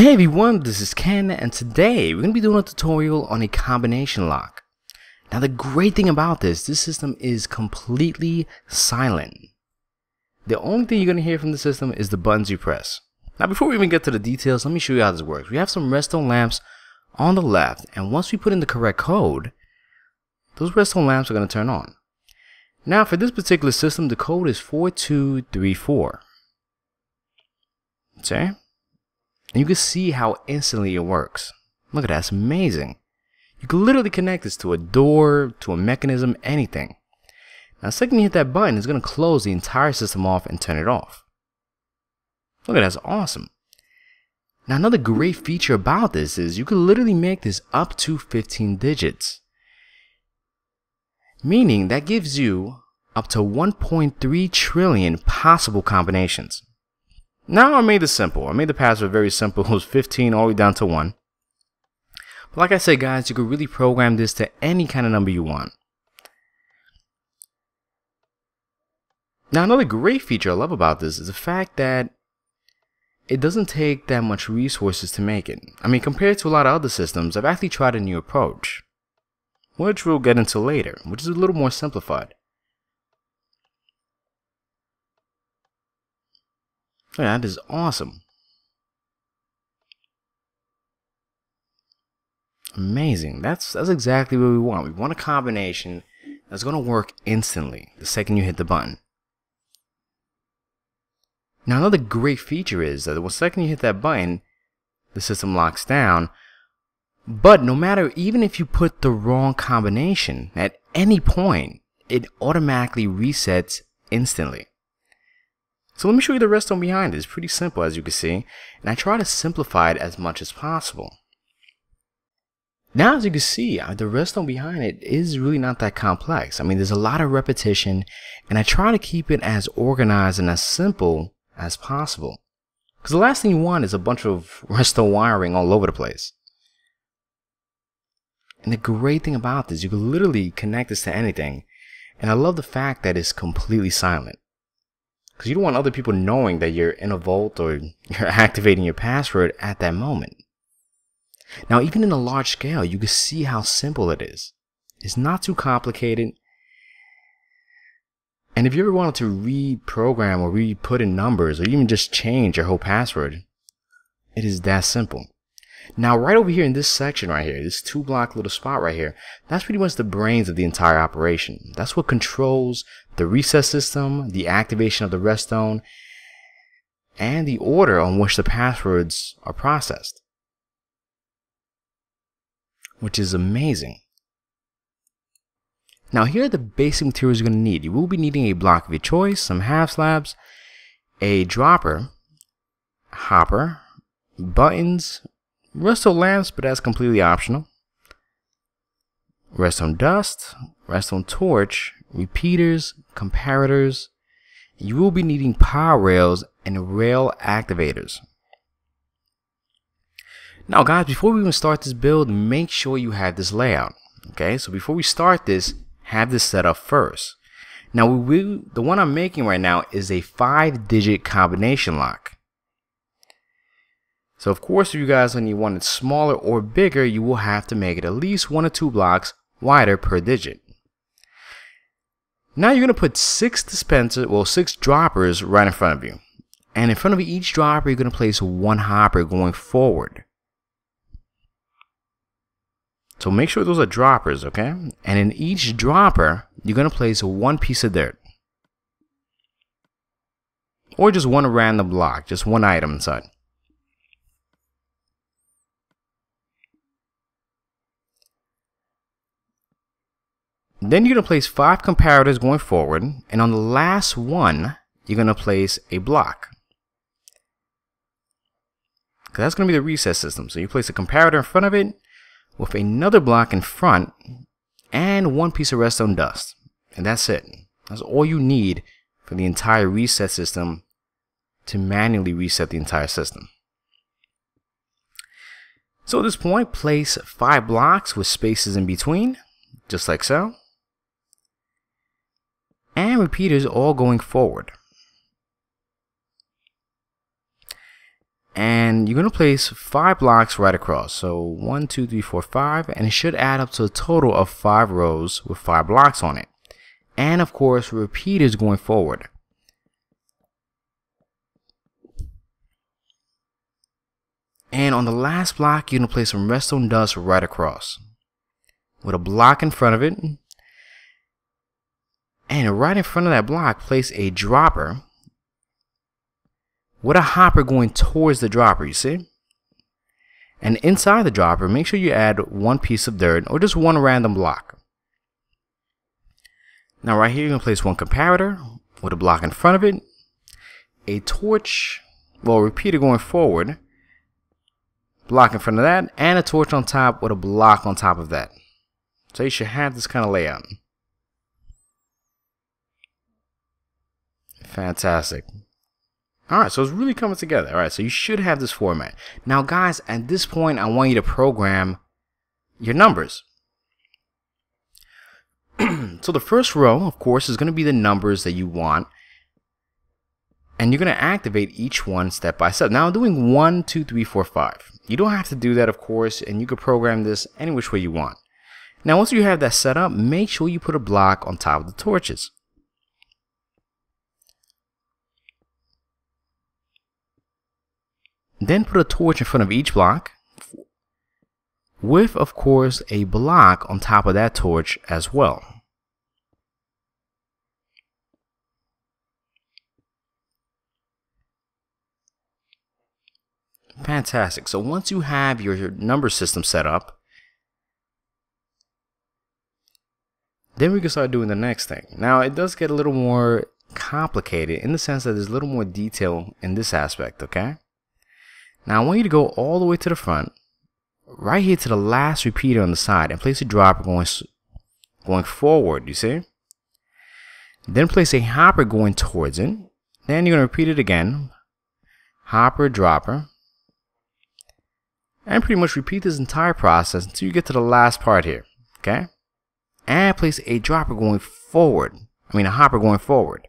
Hey everyone, this is Ken, and today we're going to be doing a tutorial on a combination lock. Now the great thing about this system is completely silent. The only thing you're going to hear from the system is the buttons you press. Now before we even get to the details, let me show you how this works. We have some redstone lamps on the left, and once we put in the correct code, those redstone lamps are going to turn on. Now for this particular system, the code is 4234. Okay? And you can see how instantly it works. Look at that, it's amazing. You can literally connect this to a door, to a mechanism, anything. Now the second you hit that button, it's going to close the entire system off and turn it off. Look at that, that's awesome. Now another great feature about this is you can literally make this up to 15 digits. Meaning that gives you up to 1.3 trillion possible combinations. Now I made this simple. I made the password very simple. It was 15 all the way down to 1. But like I said, guys, you could really program this to any kind of number you want. Now another great feature I love about this is the fact that it doesn't take that much resources to make it. I mean, compared to a lot of other systems, I've actually tried a new approach, which we'll get into later, which is a little more simplified. Yeah, that is awesome. Amazing. That's exactly what we want. We want a combination that's going to work instantly the second you hit the button. Now another great feature is that the second you hit that button, the system locks down. But no matter, even if you put the wrong combination at any point, it automatically resets instantly. So let me show you the redstone behind it. It's pretty simple, as you can see, and I try to simplify it as much as possible. Now as you can see, the redstone behind it is really not that complex. I mean, there's a lot of repetition, and I try to keep it as organized and as simple as possible. Because the last thing you want is a bunch of redstone wiring all over the place. And the great thing about this, you can literally connect this to anything, and I love the fact that it's completely silent. Because you don't want other people knowing that you're in a vault or you're activating your password at that moment. Now, even in a large scale, you can see how simple it is. It's not too complicated. And if you ever wanted to reprogram or re-put in numbers or even just change your whole password, it is that simple. Now, right over here in this section right here, this 2-block little spot right here, that's pretty much the brains of the entire operation. That's what controls the reset system, the activation of the redstone, and the order on which the passwords are processed. Which is amazing. Now here are the basic materials you're going to need. You will be needing a block of your choice, some half slabs, a dropper, hopper, buttons, redstone lamps, but that's completely optional, redstone dust, redstone torch, repeaters, comparators. You will be needing power rails and rail activators. Now guys, before we even start this build, make sure you have this layout. Okay, so before we start this, have this set up first. Now the one I'm making right now is a 5-digit combination lock. So of course, if you guys only want it smaller or bigger, you will have to make it at least 1 or 2 blocks wider per digit. Now you're going to put 6 droppers right in front of you. And in front of each dropper, you're going to place 1 hopper going forward. So make sure those are droppers, okay? And in each dropper, you're going to place 1 piece of dirt. Or just 1 random block, just 1 item inside. Then you're going to place 5 comparators going forward, and on the last one, you're going to place a block. Because that's going to be the reset system. So you place a comparator in front of it, with another block in front, and 1 piece of redstone dust. And that's it. That's all you need for the entire reset system to manually reset the entire system. So at this point, place 5 blocks with spaces in between, just like so. And repeaters all going forward. And you're going to place 5 blocks right across. So 1, 2, 3, 4, 5. And it should add up to a total of 5 rows with 5 blocks on it. And of course, repeaters going forward. And on the last block, you're going to place some redstone dust right across with a block in front of it. And right in front of that block, place a dropper with a hopper going towards the dropper, you see? And inside the dropper, make sure you add 1 piece of dirt or just 1 random block. Now right here, you're going to place 1 comparator with a block in front of it, a torch, well, repeater going forward, block in front of that, and a torch on top with a block on top of that. So you should have this kind of layout. Fantastic. Alright, so it's really coming together. Alright, so you should have this format. Now guys, at this point, I want you to program your numbers. So the first row, of course, is going to be the numbers that you want. And you're going to activate each one step by step. Now I'm doing 1, 2, 3, 4, 5. You don't have to do that, of course, and you can program this any which way you want. Now once you have that set up, make sure you put a block on top of the torches. Then put a torch in front of each block with, of course, a block on top of that torch as well. Fantastic. So once you have your number system set up, then we can start doing the next thing. Now it does get a little more complicated in the sense that there's a little more detail in this aspect, okay? Now I want you to go all the way to the front, right here to the last repeater on the side, and place a dropper going forward, you see? Then place a hopper going towards it. Then you're going to repeat it again. Hopper, dropper. And pretty much repeat this entire process until you get to the last part here, okay? And place a dropper going forward. I mean a hopper going forward.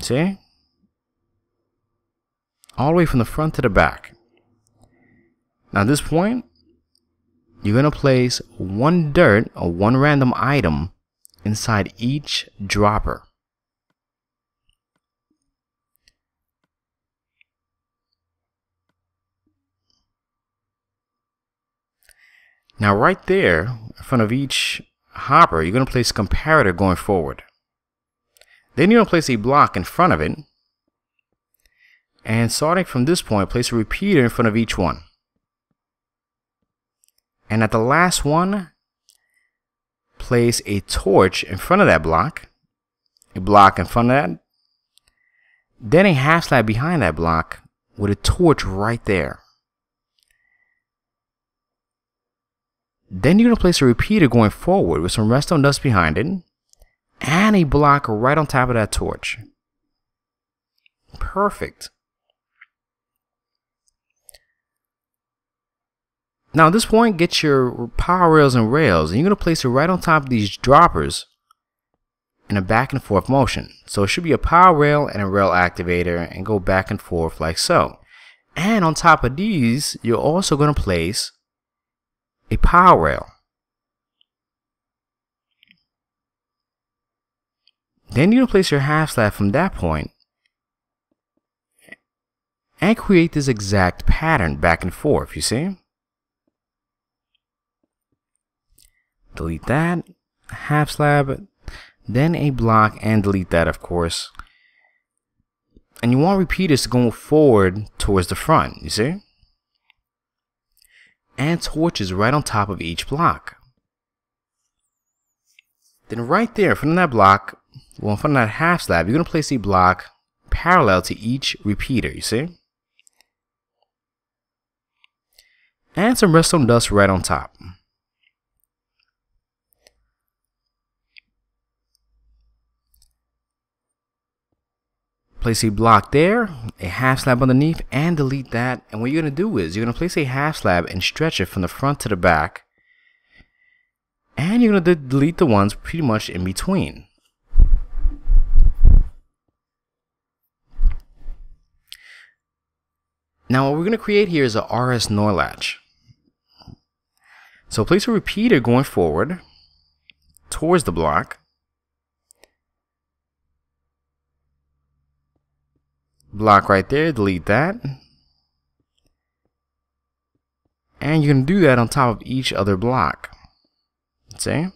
See? All the way from the front to the back. Now at this point, you're going to place 1 dirt or 1 random item inside each dropper. Now right there in front of each hopper, you're going to place a comparator going forward. Then you're going to place a block in front of it. And starting from this point, place a repeater in front of each one. And at the last one, place a torch in front of that block. A block in front of that. Then a half slab behind that block with a torch right there. Then you're going to place a repeater going forward with some redstone dust behind it. And a block right on top of that torch. Perfect. Now at this point, get your power rails and rails, and you're going to place it right on top of these droppers in a back and forth motion. So it should be a power rail and a rail activator and go back and forth like so. And on top of these, you're also going to place a power rail. Then you're going to place your half slab from that point and create this exact pattern back and forth, you see? Delete that, half slab, then a block, and delete that, of course. And you want repeaters to go forward towards the front, you see? And torches right on top of each block. Then right there in front of that block, well, in front of that half slab, you're going to place a block parallel to each repeater, you see? And some redstone dust right on top. Place a block there, a half slab underneath, and delete that. And what you're going to do is you're going to place a half slab and stretch it from the front to the back. And you're going to delete the ones pretty much in between. Now what we're going to create here is a RS NOR latch. So place a repeater going forward towards the block. Block right there, delete that. And you're going to do that on top of each other block. See?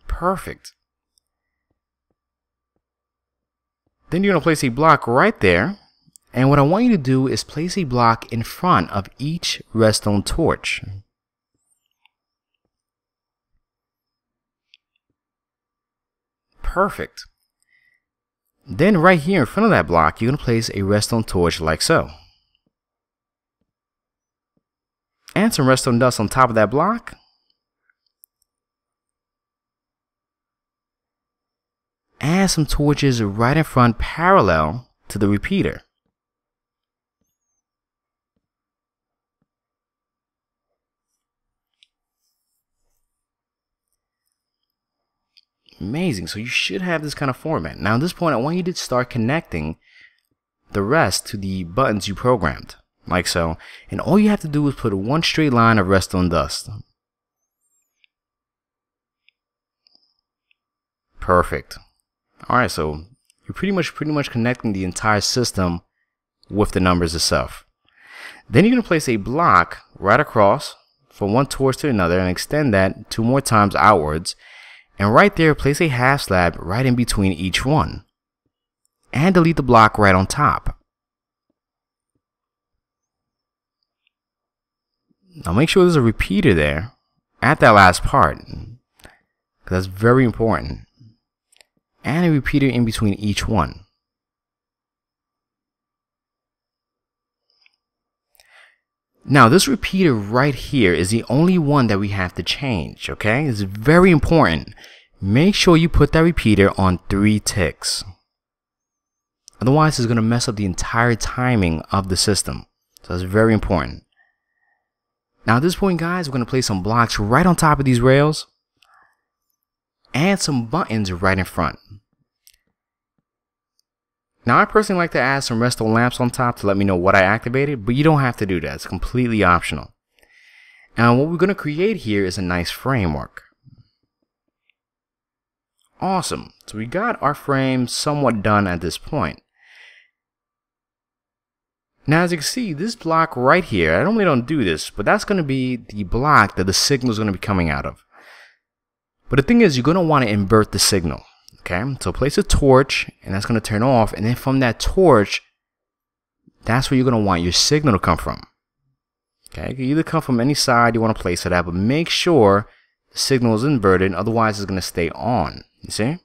Perfect. Then you're going to place a block right there. And what I want you to do is place a block in front of each redstone torch. Perfect. Then right here in front of that block, you're going to place a redstone torch like so. And some redstone dust on top of that block. And some torches right in front parallel to the repeater. Amazing. So you should have this kind of format. Now at this point, I want you to start connecting the rest to the buttons you programmed, like so. And all you have to do is put one straight line of redstone dust. Perfect. Alright, so you're pretty much connecting the entire system with the numbers itself. Then you're going to place a block right across from one torch to another and extend that 2 more times outwards. And right there, place a half slab right in between each one. And delete the block right on top. Now make sure there's a repeater there at that last part, because that's very important. And a repeater in between each one. Now this repeater right here is the only one that we have to change, okay? It's very important. Make sure you put that repeater on 3 ticks. Otherwise it's going to mess up the entire timing of the system. So that's very important. Now at this point, guys, we're going to place some blocks right on top of these rails. And some buttons right in front. Now I personally like to add some redstone lamps on top to let me know what I activated, but you don't have to do that. It's completely optional. And what we're going to create here is a nice framework. Awesome. So we got our frame somewhat done at this point. Now as you can see, this block right here, I normally don't do this, but that's going to be the block that the signal is going to be coming out of. But the thing is, you're going to want to invert the signal. Okay, so place a torch, and that's going to turn off, and then from that torch, that's where you're going to want your signal to come from. Okay, it can either come from any side you want to place it at, but make sure the signal is inverted, otherwise it's going to stay on. You see?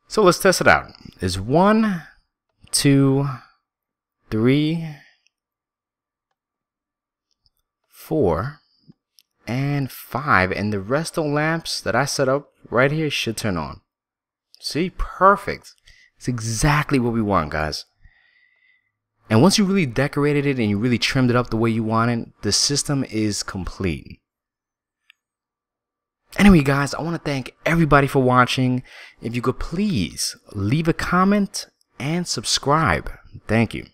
So let's test it out. There's 1, 2, 3, 4, and 5, and the redstone lamps that I set up right here should turn on. See, perfect. It's exactly what we want, guys. And once you really decorated it and you really trimmed it up the way you want it, the system is complete. Anyway, guys, I want to thank everybody for watching. If you could please leave a comment and subscribe. Thank you.